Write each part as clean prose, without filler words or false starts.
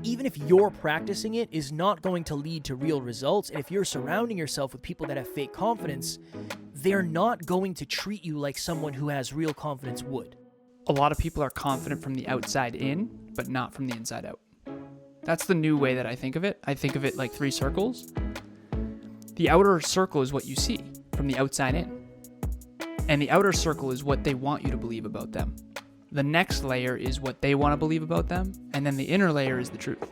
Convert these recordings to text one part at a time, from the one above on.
even if you're practicing it, is not going to lead to real results. And if you're surrounding yourself with people that have fake confidence, they're not going to treat you like someone who has real confidence would. A lot of people are confident from the outside in, but not from the inside out. That's the new way that I think of it. I think of it like 3 circles. The outer circle is what you see from the outside in. And the outer circle is what they want you to believe about them. The next layer is what they want to believe about them. And then the inner layer is the truth.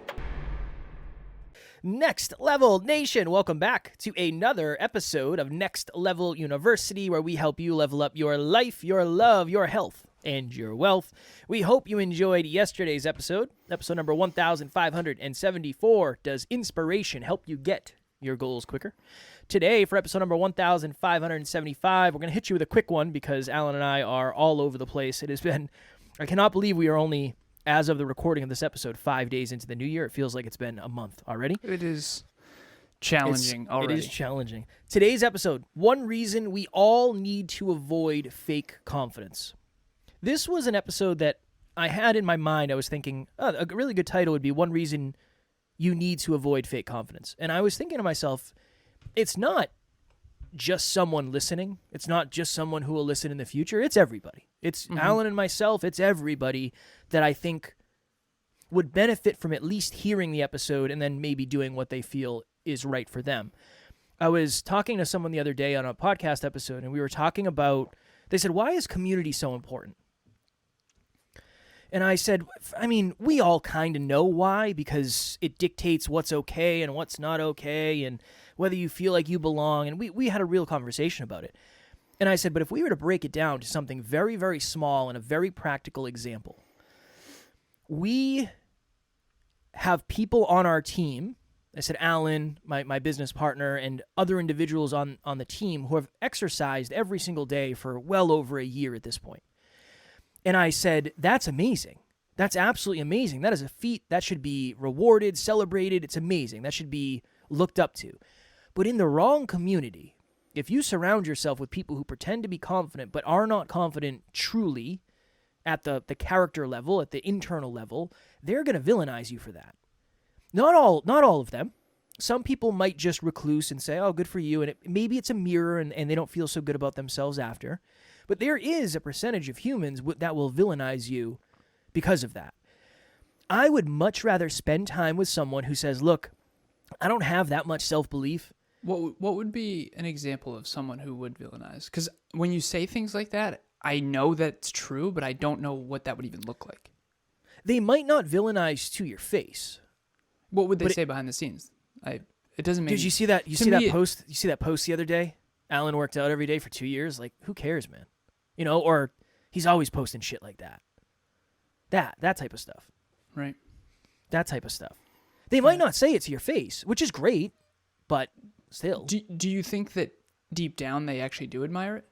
Next Level Nation, welcome back to another episode of Next Level University, where we help you level up your life, your love, your health, and your wealth. We hope you enjoyed yesterday's episode number 1574. Does inspiration help you get your goals quicker? Today, for episode number 1575, we're going to hit you with a quick one because Alan and I are all over the place. It has been, I cannot believe we are only, as of the recording of this episode, 5 days into the new year. It feels like it's been a month already. It is challenging already. It is challenging. Today's episode, one reason we all need to avoid fake confidence. This was an episode that I had in my mind. I was thinking, a really good title would be One Reason You Need to Avoid Fake Confidence. And I was thinking to myself, it's not just someone listening. It's not just someone who will listen in the future. It's everybody. It's Alan and myself. It's everybody that I think would benefit from at least hearing the episode and then maybe doing what they feel is right for them. I was talking to someone the other day on a podcast episode, and we were talking about, they said, why is community so important? And I said, I mean, we all kind of know why, because it dictates what's okay and what's not okay and whether you feel like you belong. And we had a real conversation about it. And I said, but if we were to break it down to something very, very small and a very practical example, we have people on our team. I said, Alan, my business partner, and other individuals on the team who have exercised every single day for well over a year at this point. And I said, that's amazing. That's absolutely amazing. That is a feat that should be rewarded, celebrated. It's amazing. That should be looked up to. But in the wrong community, if you surround yourself with people who pretend to be confident but are not confident truly at the character level, at the internal level, they're going to villainize you for that. Not all of them. Some people might just recluse and say, oh, good for you. And maybe it's a mirror and they don't feel so good about themselves after. But there is a percentage of humans that will villainize you because of that. I would much rather spend time with someone who says, look, I don't have that much self-belief. What would be an example of someone who would villainize? Because when you say things like that, I know that's true, but I don't know what that would even look like. They might not villainize to your face. What would they say behind the scenes? It doesn't make. Did you see that? You see that post? You see that post the other day? Alan worked out every day for 2 years. Like, who cares, man? You know, or he's always posting shit like that. That type of stuff. Right. That type of stuff. They might not say it to your face, which is great, but still. Do you think that deep down they actually do admire it?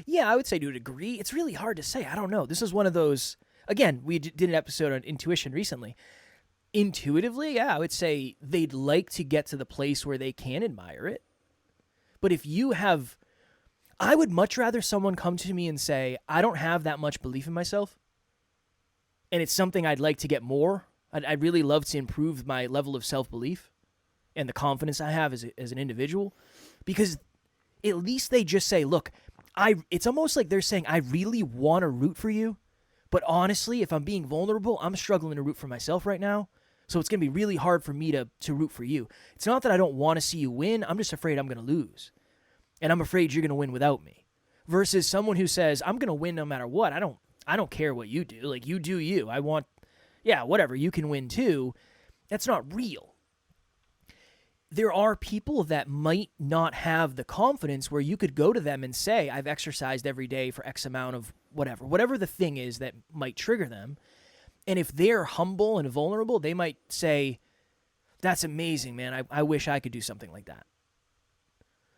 Yeah, I would say to a degree. It's really hard to say. I don't know. This is one of those, again, we did an episode on intuition recently. Intuitively, yeah, I would say they'd like to get to the place where they can admire it. But if you have, I would much rather someone come to me and say, I don't have that much belief in myself, and it's something I'd like to get more. I'd really love to improve my level of self-belief and the confidence I have as an individual, because at least they just say, look, it's almost like they're saying, I really want to root for you, but honestly, if I'm being vulnerable, I'm struggling to root for myself right now. So it's going to be really hard for me to root for you. It's not that I don't want to see you win. I'm just afraid I'm going to lose. And I'm afraid you're going to win without me. Versus someone who says, I'm going to win no matter what. I don't care what you do. Like, you do you. Whatever. You can win too. That's not real. There are people that might not have the confidence where you could go to them and say, I've exercised every day for X amount of whatever the thing is that might trigger them. And if they're humble and vulnerable, they might say, that's amazing, man. I wish I could do something like that.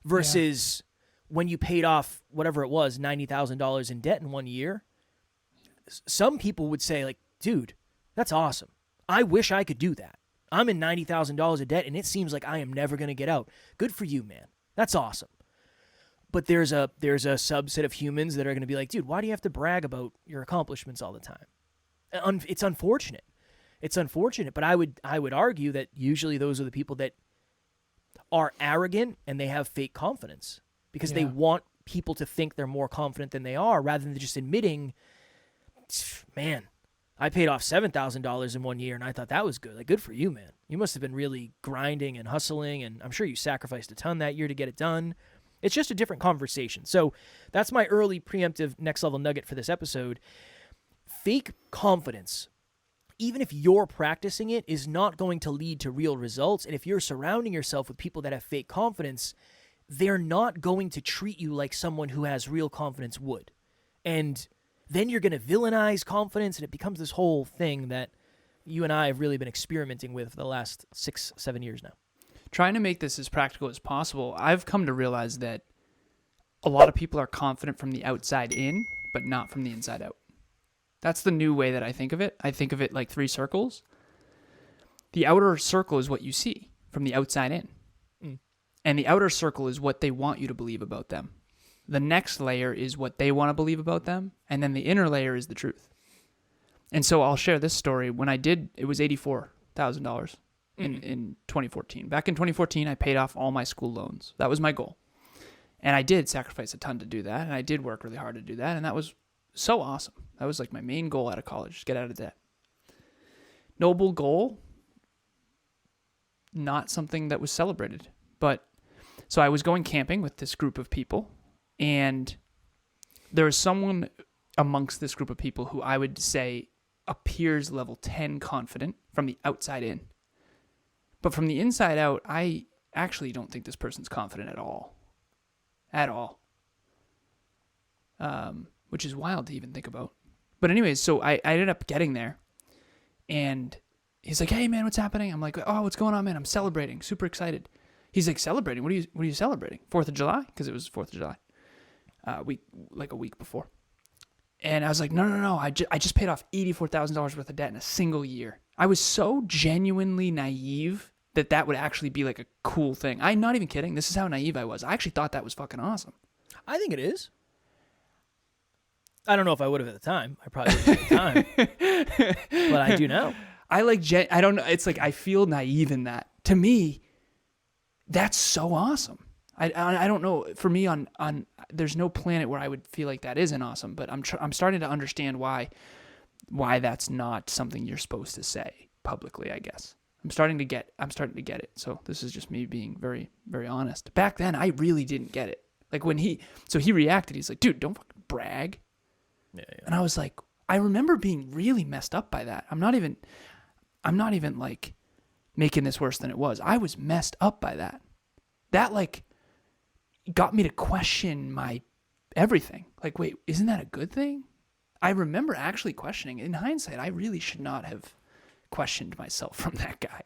Versus when you paid off whatever it was, $90,000 in debt in 1 year, some people would say, like, dude, that's awesome. I wish I could do that. I'm in $90,000 of debt, and it seems like I am never going to get out. Good for you, man. That's awesome. But there's a subset of humans that are going to be like, dude, why do you have to brag about your accomplishments all the time? It's unfortunate. It's unfortunate, but I would argue that usually those are the people that are arrogant and they have fake confidence because they want people to think they're more confident than they are, rather than just admitting, man, I paid off $7,000 in 1 year and I thought that was good. Like, good for you, man. You must have been really grinding and hustling, and I'm sure you sacrificed a ton that year to get it done. It's just a different conversation. So that's my early preemptive next level nugget for this episode. Fake confidence, even if you're practicing it, is not going to lead to real results. And if you're surrounding yourself with people that have fake confidence, they're not going to treat you like someone who has real confidence would. And then you're going to villainize confidence, and it becomes this whole thing that you and I have really been experimenting with for the last 6-7 years now. Trying to make this as practical as possible, I've come to realize that a lot of people are confident from the outside in, but not from the inside out. That's the new way that I think of it. I think of it like 3 circles. The outer circle is what you see from the outside in. And the outer circle is what they want you to believe about them. The next layer is what they want to believe about them. And then the inner layer is the truth. And so I'll share this story. When I did, it was $84,000 in 2014. Back in 2014, I paid off all my school loans. That was my goal. And I did sacrifice a ton to do that. And I did work really hard to do that. And that was so awesome. That was like my main goal out of college, just get out of debt. Noble goal, not something that was celebrated. But so I was going camping with this group of people, and there was someone amongst this group of people who I would say appears level 10 confident from the outside in. But from the inside out, I actually don't think this person's confident at all. At all. Which is wild to even think about. But anyways, so I ended up getting there, and he's like, "Hey man, what's happening?" I'm like, "Oh, what's going on, man? I'm celebrating, super excited." He's like, "Celebrating? What are you celebrating? 4th of July?" Because it was 4th of July, a week before. And I was like, "No, I just paid off $84,000 worth of debt in a single year." I was so genuinely naive that would actually be like a cool thing. I'm not even kidding. This is how naive I was. I actually thought that was fucking awesome. I think it is. I don't know if I would have at the time. I probably would have at the time. But I do now. I don't know. It's like I feel naive in that. To me, that's so awesome. I don't know. For me, on there's no planet where I would feel like that isn't awesome. But I'm starting to understand why that's not something you're supposed to say publicly, I guess. I'm starting to get it. So this is just me being very, very honest. Back then, I really didn't get it. Like when he reacted, he's like, "Dude, don't fucking brag." Yeah. And I was like, I remember being really messed up by that. I'm not even like making this worse than it was. I was messed up by that. That like got me to question my everything. Like, wait, isn't that a good thing? I remember actually questioning. In hindsight, I really should not have questioned myself from that guy.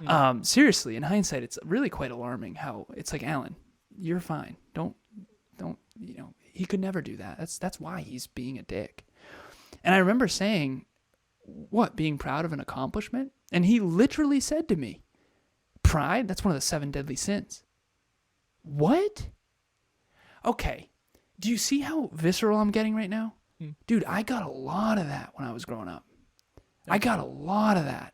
Mm. Seriously, in hindsight, it's really quite alarming how it's like, Alan, you're fine. Don't, he could never do that. That's why he's being a dick. And I remember saying, what, being proud of an accomplishment? And he literally said to me, pride, that's one of the 7 deadly sins. What? Okay. Do you see how visceral I'm getting right now? Dude, I got a lot of that when I was growing up. I got a lot of that.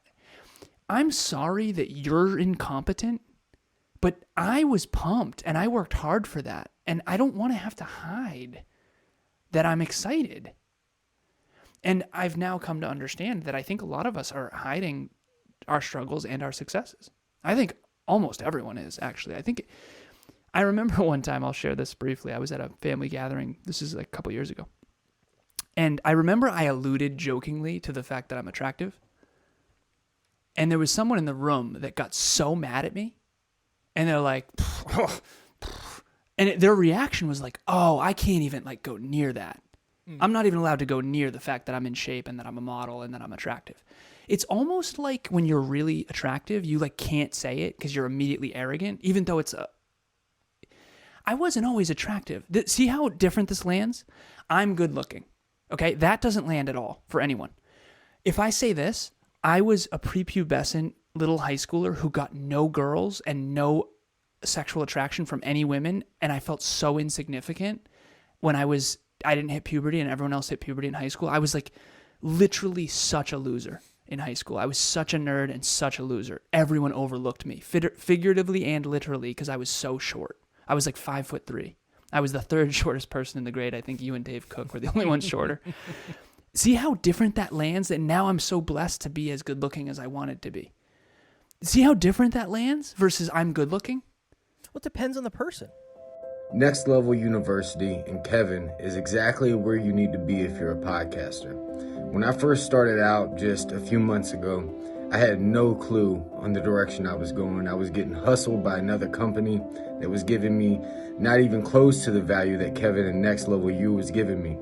I'm sorry that you're incompetent, but I was pumped and I worked hard for that. And I don't want to have to hide that I'm excited. And I've now come to understand that I think a lot of us are hiding our struggles and our successes. I think almost everyone is, actually. I remember one time, I'll share this briefly. I was at a family gathering. This is like a couple years ago. And I remember I alluded jokingly to the fact that I'm attractive. And there was someone in the room that got so mad at me. And they're like, and their reaction was like, oh, I can't even like go near that. I'm not even allowed to go near the fact that I'm in shape and that I'm a model and that I'm attractive. It's almost like when you're really attractive, you like can't say it because you're immediately arrogant, even though I wasn't always attractive. See how different this lands? I'm good looking. Okay, that doesn't land at all for anyone. If I say this, I was a prepubescent little high schooler who got no girls and no sexual attraction from any women, and I felt so insignificant when I didn't hit puberty and everyone else hit puberty in high school. I was like literally such a loser in high school. I was such a nerd and such a loser. Everyone overlooked me, figuratively and literally, because I was so short. I was like 5'3". I was the third shortest person in the grade. I think you and Dave Cook were the only ones shorter. See how different that lands? And now I'm so blessed to be as good looking as I wanted to be. See how different that lands versus I'm good looking? Well, it depends on the person. Next Level University and Kevin is exactly where you need to be if you're a podcaster. When I first started out just a few months ago, I had no clue on the direction I was going. I was getting hustled by another company that was giving me not even close to the value that Kevin and Next Level U was giving me.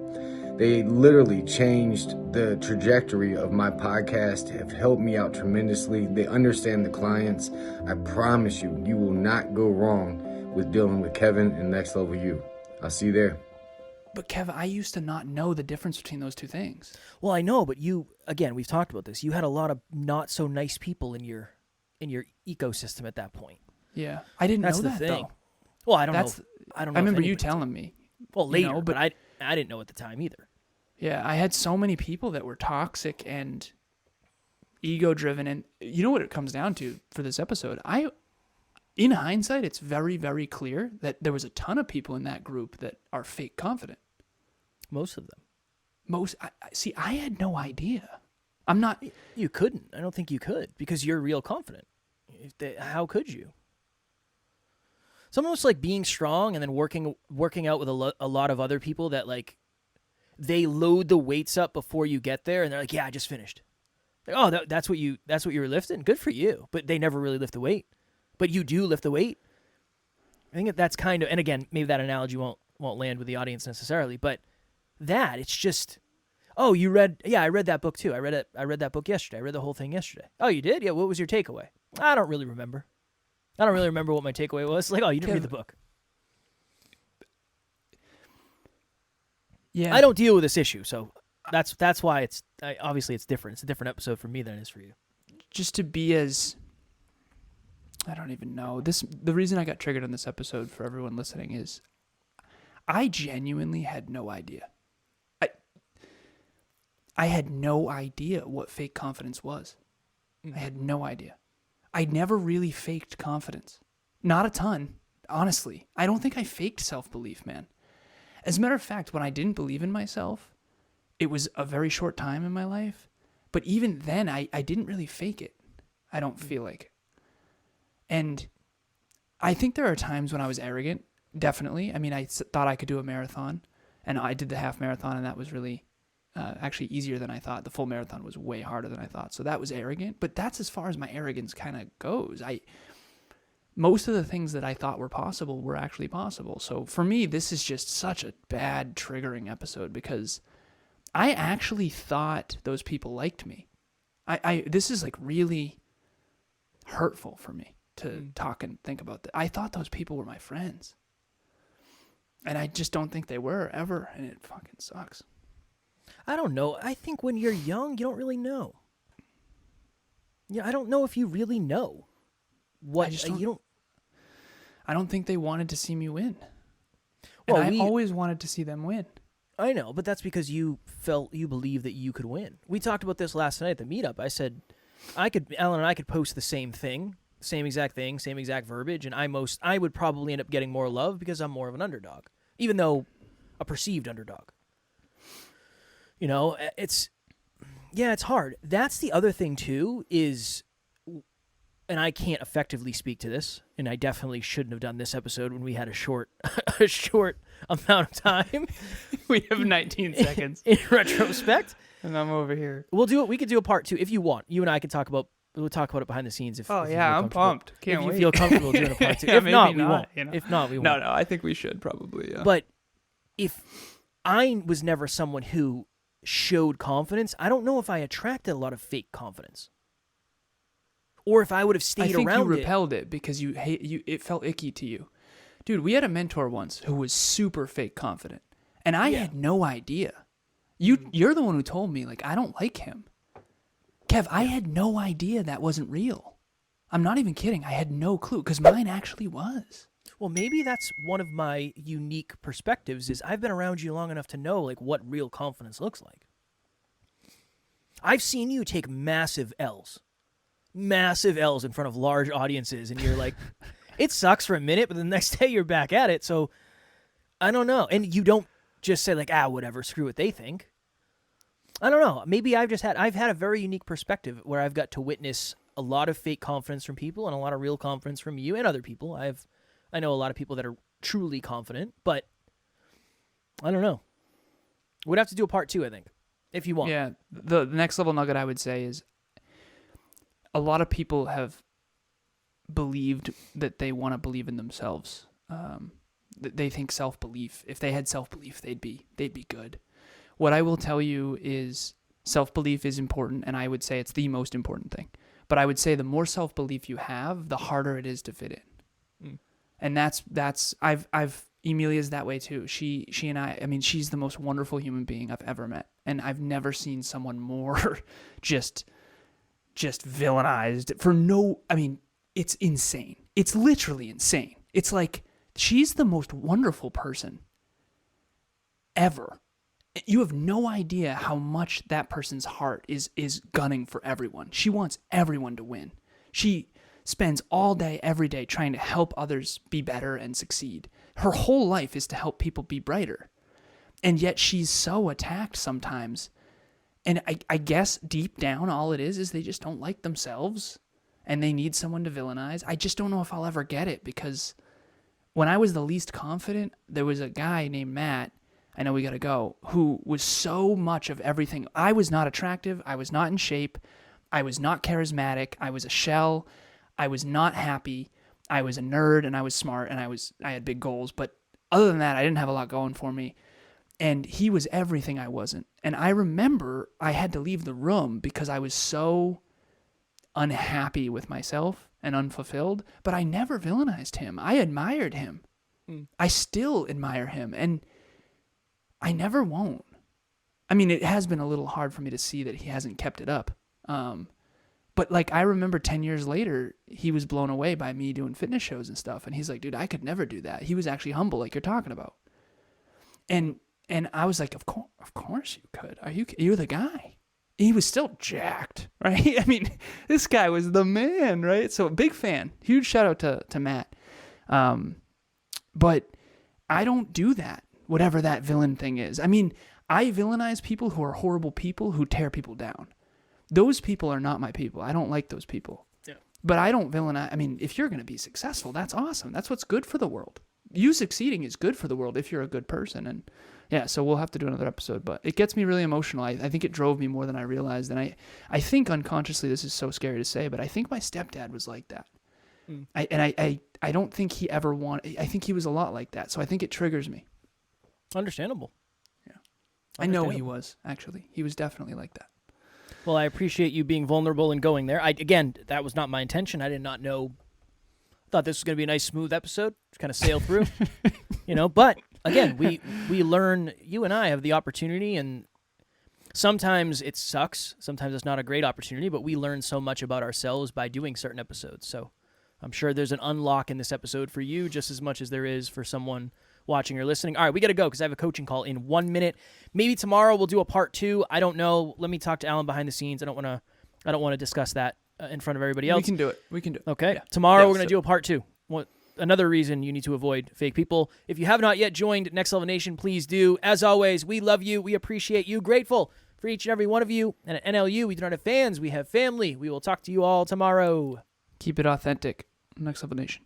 They literally changed the trajectory of my podcast, have helped me out tremendously. They understand the clients. I promise you, you will not go wrong with dealing with Kevin and Next Level U. I'll see you there. But Kev, I used to not know the difference between those two things. Well, I know, but you, again, we've talked about this. You had a lot of not so nice people in your ecosystem at that point. Yeah, I didn't That's know the that thing. though. Well, I don't know. I don't know. I remember if you anybody telling me. Well, later, you know, but I didn't know at the time either. Yeah, I had so many people that were toxic and ego-driven, and you know what it comes down to for this episode? In hindsight, it's very, very clear that there was a ton of people in that group that are fake confident. Most of them. I had no idea. I'm not. You couldn't. I don't think you could because you're real confident. How could you? It's almost like being strong and then working out with a lot of other people that like they load the weights up before you get there, and they're like, "Yeah, I just finished." Like, oh, that's what you were lifting. Good for you. But they never really lift the weight. But you do lift the weight. I think that's kind of, and again, maybe that analogy won't land with the audience necessarily, but it's just, oh, you read, yeah, I read that book too. I read that book yesterday. I read the whole thing yesterday. Oh, you did? Yeah. What was your takeaway? I don't really remember. I don't really remember what my takeaway was. Like, oh, you didn't read the book. Yeah. I don't deal with this issue, so that's why obviously it's different. It's a different episode for me than it is for you. Just to be as, I don't even know. The reason I got triggered on this episode for everyone listening is I genuinely had no idea. I had no idea what fake confidence was. I had no idea. I never really faked confidence. Not a ton, honestly. I don't think I faked self-belief, man. As a matter of fact, when I didn't believe in myself, it was a very short time in my life. But even then, I didn't really fake it. I don't feel like it. And I think there are times when I was arrogant, definitely. I mean, I thought I could do a marathon, and I did the half marathon, and that was really actually easier than I thought. The full marathon was way harder than I thought, so that was arrogant. But that's as far as my arrogance kind of goes. Most of the things that I thought were possible were actually possible. So for me, this is just such a bad, triggering episode because I actually thought those people liked me. This is like really hurtful for me to talk and think about that. I thought those people were my friends. And I just don't think they were ever, and it fucking sucks. I don't know. I think when you're young, you don't really know. Yeah, I don't know if you really know. I don't think they wanted to see me win. Well, and I always wanted to see them win. I know, but that's because you believe that you could win. We talked about this last night at the meetup. I said Alan and I could post the same thing, same exact thing, same exact verbiage, and I would probably end up getting more love because I'm more of an underdog, even though a perceived underdog. You know, it's hard. That's the other thing too is, and I can't effectively speak to this, and I definitely shouldn't have done this episode when we had a short amount of time. We have 19 seconds in retrospect, and I'm over here. We'll do it. We could do a part 2 if you want. You and I could talk about. We'll talk about it behind the scenes. If yeah, I'm pumped. Can't wait. If you feel comfortable doing a part 2. Yeah, if not, we not, won't. You know? If not, we won't. No, I think we should probably. Yeah. But if I was never someone who showed confidence, I don't know if I attracted a lot of fake confidence, or if I would have stayed around. I think you repelled it because it felt icky to you, dude. We had a mentor once who was super fake confident, and I had no idea. You're the one who told me, like, I don't like him. Kev, I had no idea that wasn't real. I'm not even kidding. I had no clue because mine actually was. Well, maybe that's one of my unique perspectives is I've been around you long enough to know like what real confidence looks like. I've seen you take massive L's in front of large audiences, and you're like, it sucks for a minute, but the next day you're back at it. So I don't know. And you don't just say like, whatever, screw what they think. I don't know. Maybe I've had a very unique perspective where I've got to witness a lot of fake confidence from people and a lot of real confidence from you and other people. I know a lot of people that are truly confident, but I don't know. We'd have to do a part 2, I think, if you want. Yeah. The next level nugget I would say is a lot of people have believed that they want to believe in themselves. They think self-belief. If they had self-belief, they'd be good. What I will tell you is self-belief is important, and I would say it's the most important thing. But I would say the more self-belief you have, the harder it is to fit in. Mm. And that's Emilia's that way too. She and I mean, she's the most wonderful human being I've ever met. And I've never seen someone more just villainized it's insane. It's literally insane. It's like, she's the most wonderful person ever. You have no idea how much that person's heart is gunning for everyone. She wants everyone to win. She spends all day, every day trying to help others be better and succeed. Her whole life is to help people be brighter. And yet she's so attacked sometimes. And I guess deep down all it is they just don't like themselves and they need someone to villainize. I just don't know if I'll ever get it, because when I was the least confident, there was a guy named Matt, I know we got to go, who was so much of everything. I was not attractive. I was not in shape. I was not charismatic. I was a shell. I was not happy. I was a nerd, and I was smart, and I had big goals. But other than that, I didn't have a lot going for me. And he was everything I wasn't. And I remember I had to leave the room because I was so unhappy with myself and unfulfilled. But I never villainized him. I admired him. I still admire him. And I never won't. I mean, it has been a little hard for me to see that he hasn't kept it up. But like, I remember 10 years later, he was blown away by me doing fitness shows and stuff. And he's like, dude, I could never do that. He was actually humble, like you're talking about. And I was like, of course you could. You're the guy. He was still jacked, right? I mean, this guy was the man, right? So big fan. Huge shout out to Matt. But I don't do that, whatever that villain thing is. I mean, I villainize people who are horrible people who tear people down. Those people are not my people. I don't like those people. Yeah. But I don't villainize. I mean, if you're going to be successful, that's awesome. That's what's good for the world. You succeeding is good for the world if you're a good person. And yeah, so we'll have to do another episode. But it gets me really emotional. I think it drove me more than I realized. And I think unconsciously, this is so scary to say, but I think my stepdad was like that. I don't think he ever wanted. I think he was a lot like that. So I think it triggers me. Understandable. Yeah. I know he was, actually. He was definitely like that. Well, I appreciate you being vulnerable and going there. Again, that was not my intention. I did not know. Thought this was going to be a nice, smooth episode. Just kind of sail through, But again, we learn. You and I have the opportunity, and sometimes it sucks. Sometimes it's not a great opportunity, but we learn so much about ourselves by doing certain episodes. So I'm sure there's an unlock in this episode for you, just as much as there is for someone watching or listening. All right, we got to go because I have a coaching call in 1 minute. Maybe tomorrow we'll do a part 2. I don't know. Let me talk to Alan behind the scenes. I don't want to discuss that in front of everybody else. We can do it. Okay. Yeah. Tomorrow we're going to do a part 2. Another reason you need to avoid fake people. If you have not yet joined Next Level Nation, please do. As always, we love you. We appreciate you. Grateful for each and every one of you. And at NLU, we do not have fans. We have family. We will talk to you all tomorrow. Keep it authentic. Next Level Nation.